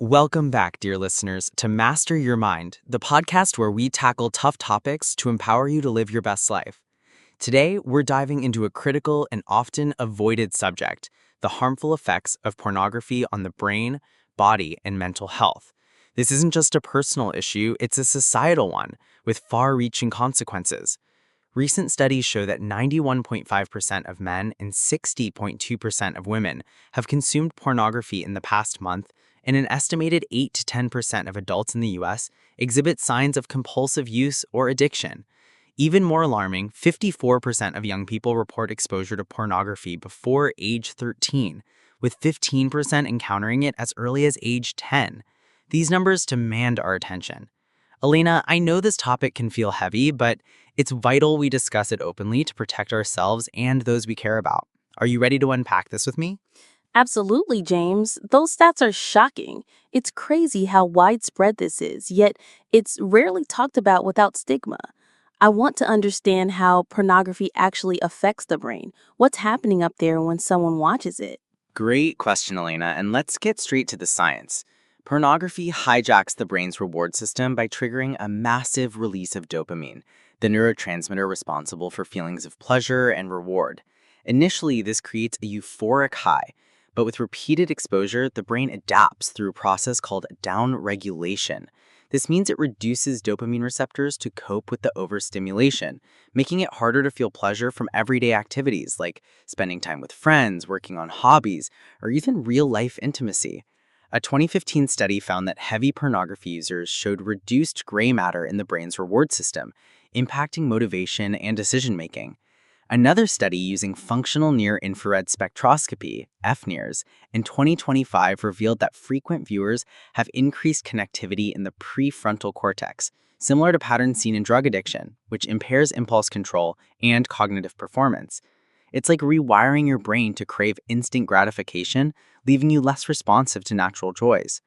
Welcome back, dear listeners, to Master Your Mind, the podcast where we tackle tough topics to empower you to live your best life. Today, we're diving into a critical and often avoided subject, the harmful effects of pornography on the brain, body, and mental health. This isn't just a personal issue, it's a societal one with far-reaching consequences. Recent studies show that 91.5% of men and 60.2% of women have consumed pornography in the past month, and an estimated 8 to 10% of adults in the US exhibit signs of compulsive use or addiction. Even more alarming, 54% of young people report exposure to pornography before age 13, with 15% encountering it as early as age 10. These numbers demand our attention. Elena, I know this topic can feel heavy, but it's vital we discuss it openly to protect ourselves and those we care about. Are you ready to unpack this with me? Absolutely, James. Those stats are shocking. It's crazy how widespread this is, yet it's rarely talked about without stigma. I want to understand how pornography actually affects the brain. What's happening up there when someone watches it? Great question, Elena, and let's get straight to the science. Pornography hijacks the brain's reward system by triggering a massive release of dopamine, the neurotransmitter responsible for feelings of pleasure and reward. Initially, this creates a euphoric high, but with repeated exposure, the brain adapts through a process called downregulation. This means it reduces dopamine receptors to cope with the overstimulation, making it harder to feel pleasure from everyday activities like spending time with friends, working on hobbies, or even real-life intimacy. A 2015 study found that heavy pornography users showed reduced gray matter in the brain's reward system, impacting motivation and decision-making. Another study using functional near-infrared spectroscopy, FNIRS, in 2025 revealed that frequent viewers have increased connectivity in the prefrontal cortex, similar to patterns seen in drug addiction, which impairs impulse control and cognitive performance. It's like rewiring your brain to crave instant gratification, leaving you less responsive to natural joys.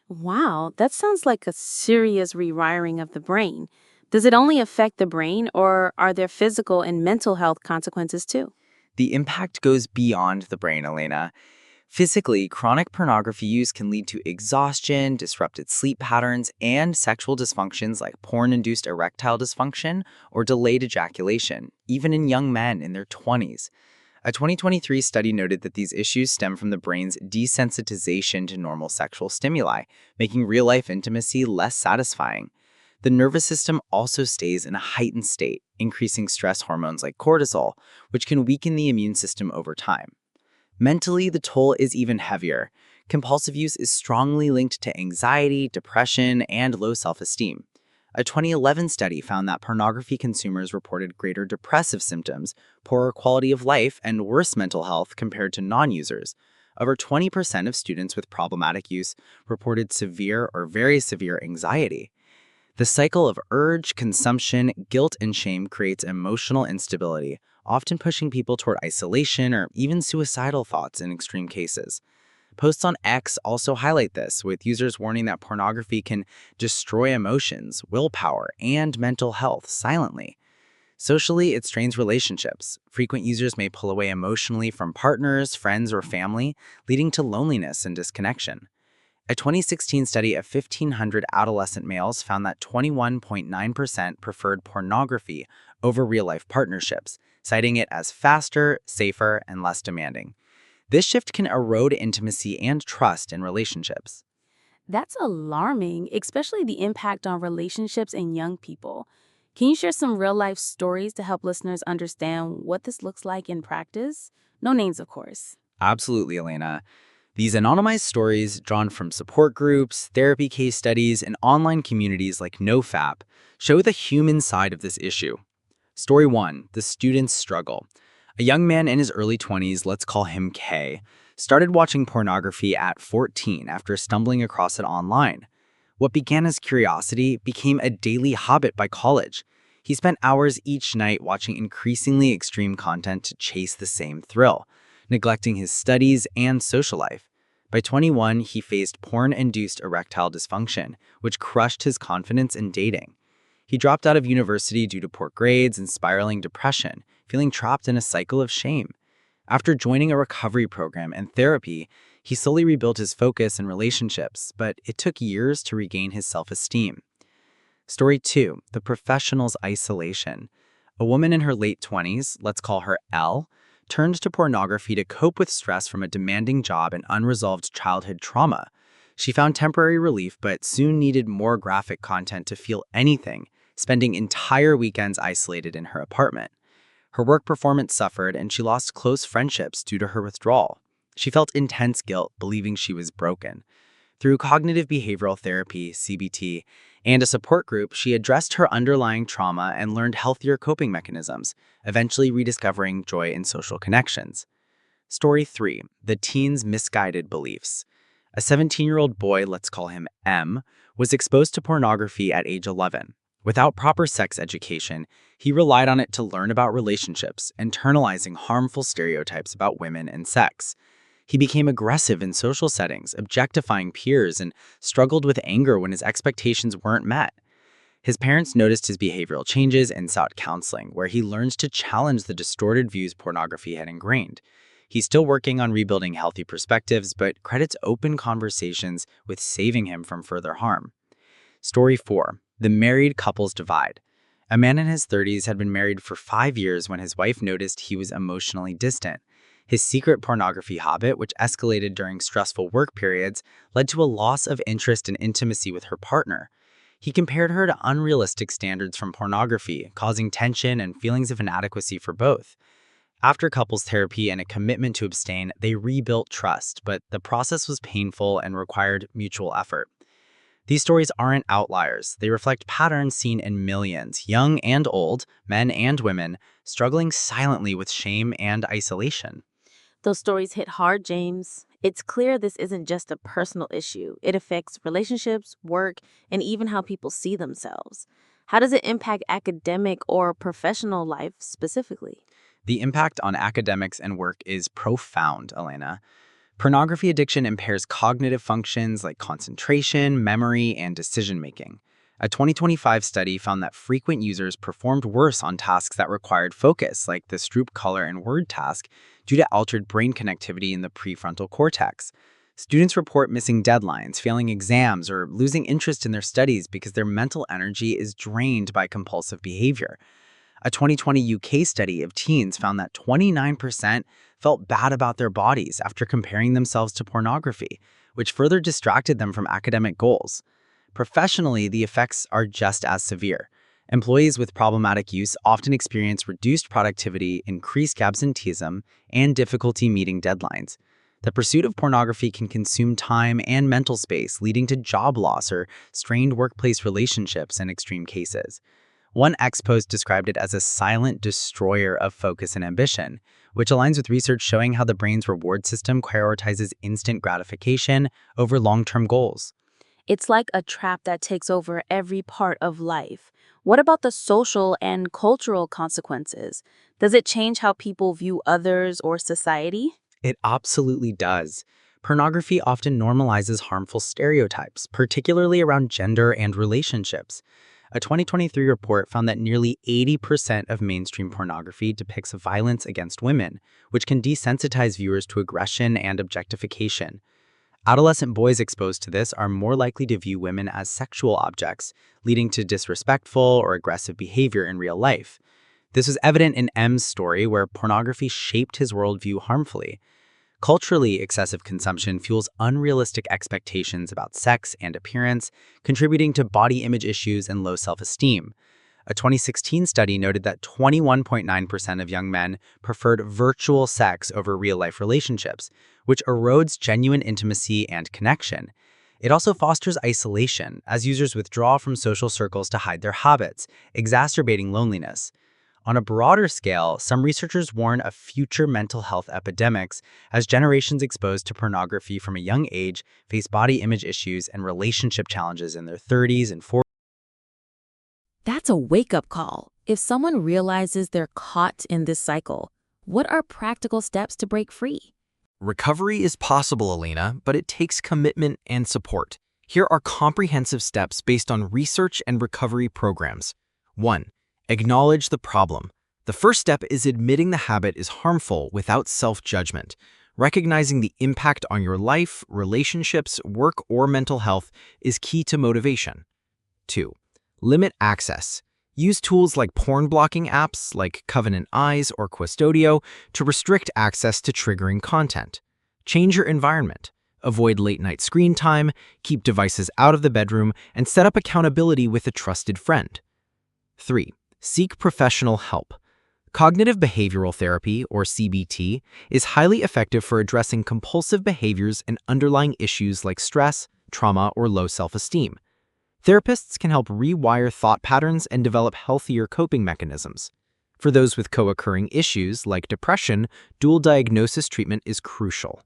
Wow, that sounds like a serious rewiring of the brain. Does it only affect the brain, or are there physical and mental health consequences too? The impact goes beyond the brain, Elena. Physically, chronic pornography use can lead to exhaustion, disrupted sleep patterns, and sexual dysfunctions like porn-induced erectile dysfunction or delayed ejaculation, even in young men in their 20s. A 2023 study noted that these issues stem from the brain's desensitization to normal sexual stimuli, making real-life intimacy less satisfying. The nervous system also stays in a heightened state, increasing stress hormones like cortisol, which can weaken the immune system over time. Mentally, the toll is even heavier. Compulsive use is strongly linked to anxiety, depression, and low self-esteem. A 2011 study found that pornography consumers reported greater depressive symptoms, poorer quality of life, and worse mental health compared to non-users. Over 20% of students with problematic use reported severe or very severe anxiety. The cycle of urge, consumption, guilt, and shame creates emotional instability, often pushing people toward isolation or even suicidal thoughts in extreme cases. Posts on X also highlight this, with users warning that pornography can destroy emotions, willpower, and mental health silently. Socially, it strains relationships. Frequent users may pull away emotionally from partners, friends, or family, leading to loneliness and disconnection. A 2016 study of 1,500 adolescent males found that 21.9% preferred pornography over real-life partnerships, citing it as faster, safer, and less demanding. This shift can erode intimacy and trust in relationships. That's alarming, especially the impact on relationships and young people. Can you share some real-life stories to help listeners understand what this looks like in practice? No names, of course. Absolutely, Elena. These anonymized stories, drawn from support groups, therapy case studies, and online communities like NoFap, show the human side of this issue. Story 1. The Student's Struggle. A young man in his early 20s, let's call him K, started watching pornography at 14 after stumbling across it online. What began as curiosity became a daily habit by college. He spent hours each night watching increasingly extreme content to chase the same thrill, neglecting his studies and social life. By 21, he faced porn-induced erectile dysfunction, which crushed his confidence in dating. He dropped out of university due to poor grades and spiraling depression, feeling trapped in a cycle of shame. After joining a recovery program and therapy, he slowly rebuilt his focus and relationships, but it took years to regain his self-esteem. Story 2, the professional's isolation. A woman in her late 20s, let's call her L, turned to pornography to cope with stress from a demanding job and unresolved childhood trauma. She found temporary relief but soon needed more graphic content to feel anything, spending entire weekends isolated in her apartment. Her work performance suffered and she lost close friendships due to her withdrawal. She felt intense guilt, believing she was broken. Through cognitive behavioral therapy, CBT, and a support group, she addressed her underlying trauma and learned healthier coping mechanisms, eventually rediscovering joy in social connections. Story 3, the teen's misguided beliefs. A 17-year-old boy, let's call him M, was exposed to pornography at age 11. Without proper sex education, he relied on it to learn about relationships, internalizing harmful stereotypes about women and sex. He became aggressive in social settings, objectifying peers, and struggled with anger when his expectations weren't met. His parents noticed his behavioral changes and sought counseling, where he learned to challenge the distorted views pornography had ingrained. He's still working on rebuilding healthy perspectives, but credits open conversations with saving him from further harm. Story 4, the married couple's divide. A man in his 30s had been married for 5 years when his wife noticed he was emotionally distant. His secret pornography habit, which escalated during stressful work periods, led to a loss of interest and intimacy with her partner. He compared her to unrealistic standards from pornography, causing tension and feelings of inadequacy for both. After couples therapy and a commitment to abstain, they rebuilt trust, but the process was painful and required mutual effort. These stories aren't outliers. They reflect patterns seen in millions, young and old, men and women, struggling silently with shame and isolation. Those stories hit hard, James. It's clear this isn't just a personal issue. It affects relationships, work, and even how people see themselves. How does it impact academic or professional life specifically? The impact on academics and work is profound, Elena. Pornography addiction impairs cognitive functions like concentration, memory, and decision-making. A 2025 study found that frequent users performed worse on tasks that required focus, like the Stroop color and word task, due to altered brain connectivity in the prefrontal cortex. Students report missing deadlines, failing exams, or losing interest in their studies because their mental energy is drained by compulsive behavior. A 2020 UK study of teens found that 29% felt bad about their bodies after comparing themselves to pornography, which further distracted them from academic goals. Professionally, the effects are just as severe. Employees with problematic use often experience reduced productivity, increased absenteeism, and difficulty meeting deadlines. The pursuit of pornography can consume time and mental space, leading to job loss or strained workplace relationships in extreme cases. One ex-post described it as a silent destroyer of focus and ambition, which aligns with research showing how the brain's reward system prioritizes instant gratification over long-term goals. It's like a trap that takes over every part of life. What about the social and cultural consequences? Does it change how people view others or society? It absolutely does. Pornography often normalizes harmful stereotypes, particularly around gender and relationships. A 2023 report found that nearly 80% of mainstream pornography depicts violence against women, which can desensitize viewers to aggression and objectification. Adolescent boys exposed to this are more likely to view women as sexual objects, leading to disrespectful or aggressive behavior in real life. This was evident in M's story, where pornography shaped his worldview harmfully. Culturally, excessive consumption fuels unrealistic expectations about sex and appearance, contributing to body image issues and low self-esteem. A 2016 study noted that 21.9% of young men preferred virtual sex over real-life relationships, which erodes genuine intimacy and connection. It also fosters isolation, as users withdraw from social circles to hide their habits, exacerbating loneliness. On a broader scale, some researchers warn of future mental health epidemics as generations exposed to pornography from a young age face body image issues and relationship challenges in their 30s and 40s. That's a wake-up call. If someone realizes they're caught in this cycle, what are practical steps to break free? Recovery is possible, Elena, but it takes commitment and support. Here are comprehensive steps based on research and recovery programs. 1. Acknowledge the problem. The first step is admitting the habit is harmful without self-judgment. Recognizing the impact on your life, relationships, work, or mental health is key to motivation. 2. Limit access. Use tools like porn blocking apps like Covenant Eyes or Questodio to restrict access to triggering content. Change your environment. Avoid late-night screen time, keep devices out of the bedroom, and set up accountability with a trusted friend. 3. Seek professional help. Cognitive behavioral therapy, or CBT, is highly effective for addressing compulsive behaviors and underlying issues like stress, trauma, or low self-esteem. Therapists can help rewire thought patterns and develop healthier coping mechanisms. For those with co-occurring issues like depression, dual diagnosis treatment is crucial.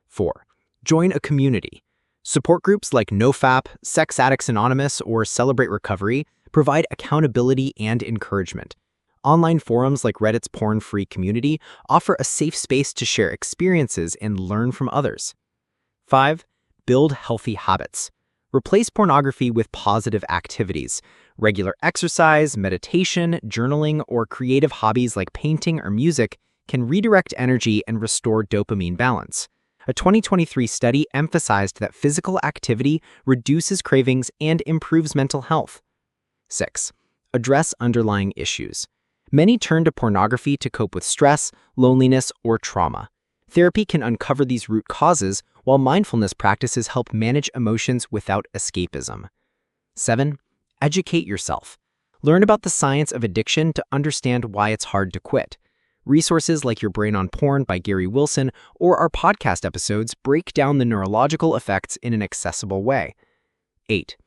4. Join a community. Support groups like NoFap, Sex Addicts Anonymous, or Celebrate Recovery provide accountability and encouragement. Online forums like Reddit's porn-free community offer a safe space to share experiences and learn from others. 5. Build healthy habits. Replace pornography with positive activities. Regular exercise, meditation, journaling, or creative hobbies like painting or music can redirect energy and restore dopamine balance. A 2023 study emphasized that physical activity reduces cravings and improves mental health. 6. Address underlying issues. Many turn to pornography to cope with stress, loneliness, or trauma. Therapy can uncover these root causes, while mindfulness practices help manage emotions without escapism. 7. Educate yourself. Learn about the science of addiction to understand why it's hard to quit. Resources like Your Brain on Porn by Gary Wilson or our podcast episodes break down the neurological effects in an accessible way. 8.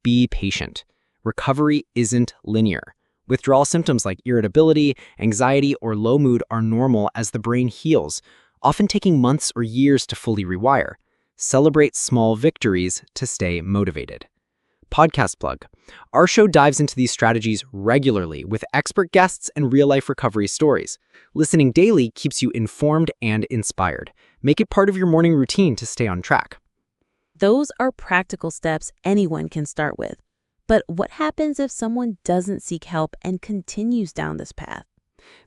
Be patient. Recovery isn't linear. Withdrawal symptoms like irritability, anxiety, or low mood are normal as the brain heals, often taking months or years to fully rewire. Celebrate small victories to stay motivated. Podcast plug. Our show dives into these strategies regularly with expert guests and real-life recovery stories. Listening daily keeps you informed and inspired. Make it part of your morning routine to stay on track. Those are practical steps anyone can start with. But what happens if someone doesn't seek help and continues down this path?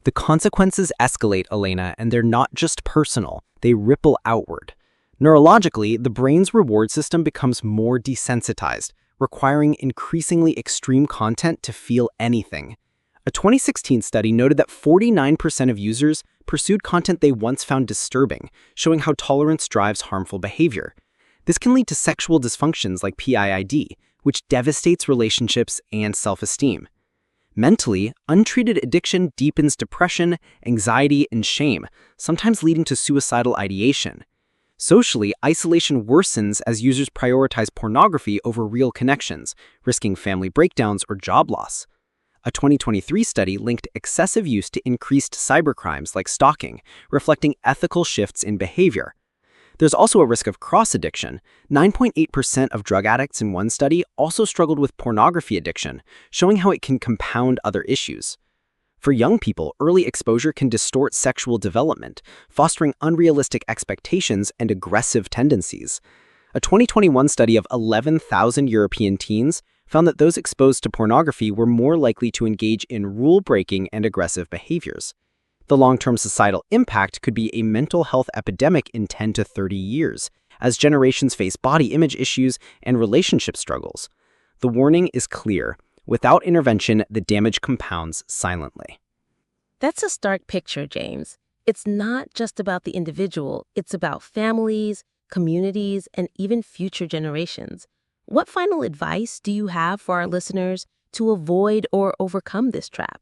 The consequences escalate, Elena, and they're not just personal. They ripple outward. Neurologically, the brain's reward system becomes more desensitized, requiring increasingly extreme content to feel anything. A 2016 study noted that 49% of users pursued content they once found disturbing, showing how tolerance drives harmful behavior. This can lead to sexual dysfunctions like PIID, which devastates relationships and self-esteem. Mentally, untreated addiction deepens depression, anxiety, and shame, sometimes leading to suicidal ideation. Socially, isolation worsens as users prioritize pornography over real connections, risking family breakdowns or job loss. A 2023 study linked excessive use to increased cybercrimes like stalking, reflecting ethical shifts in behavior. There's also a risk of cross-addiction. 9.8% of drug addicts in one study also struggled with pornography addiction, showing how it can compound other issues. For young people, early exposure can distort sexual development, fostering unrealistic expectations and aggressive tendencies. A 2021 study of 11,000 European teens found that those exposed to pornography were more likely to engage in rule-breaking and aggressive behaviors. The long-term societal impact could be a mental health epidemic in 10 to 30 years, as generations face body image issues and relationship struggles. The warning is clear. Without intervention, the damage compounds silently. That's a stark picture, James. It's not just about the individual, it's about families, communities, and even future generations. What final advice do you have for our listeners to avoid or overcome this trap?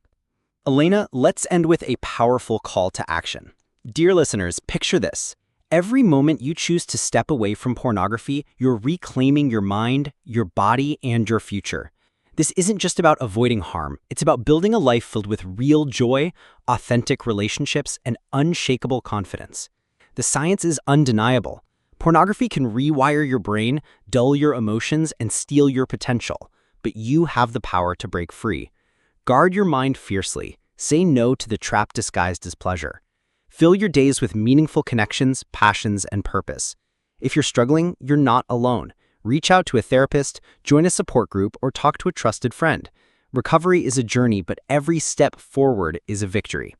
Elena, let's end with a powerful call to action. Dear listeners, picture this. Every moment you choose to step away from pornography, you're reclaiming your mind, your body, and your future. This isn't just about avoiding harm. It's about building a life filled with real joy, authentic relationships, and unshakable confidence. The science is undeniable. Pornography can rewire your brain, dull your emotions, and steal your potential. But you have the power to break free. Guard your mind fiercely. Say no to the trap disguised as pleasure. Fill your days with meaningful connections, passions, and purpose. If you're struggling, you're not alone. Reach out to a therapist, join a support group, or talk to a trusted friend. Recovery is a journey, but every step forward is a victory.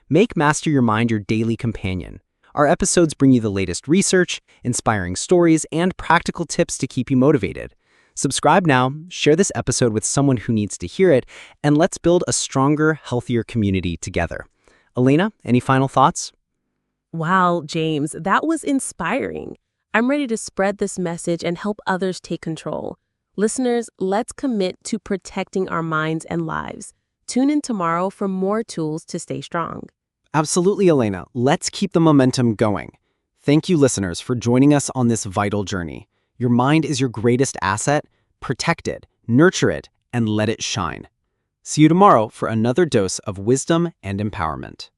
Make Master Your Mind your daily companion. Our episodes bring you the latest research, inspiring stories, and practical tips to keep you motivated. Subscribe now, share this episode with someone who needs to hear it, and let's build a stronger, healthier community together. Elena, any final thoughts? Wow, James, that was inspiring. I'm ready to spread this message and help others take control. Listeners, let's commit to protecting our minds and lives. Tune in tomorrow for more tools to stay strong. Absolutely, Elena. Let's keep the momentum going. Thank you, listeners, for joining us on this vital journey. Your mind is your greatest asset. Protect it, nurture it, and let it shine. See you tomorrow for another dose of wisdom and empowerment.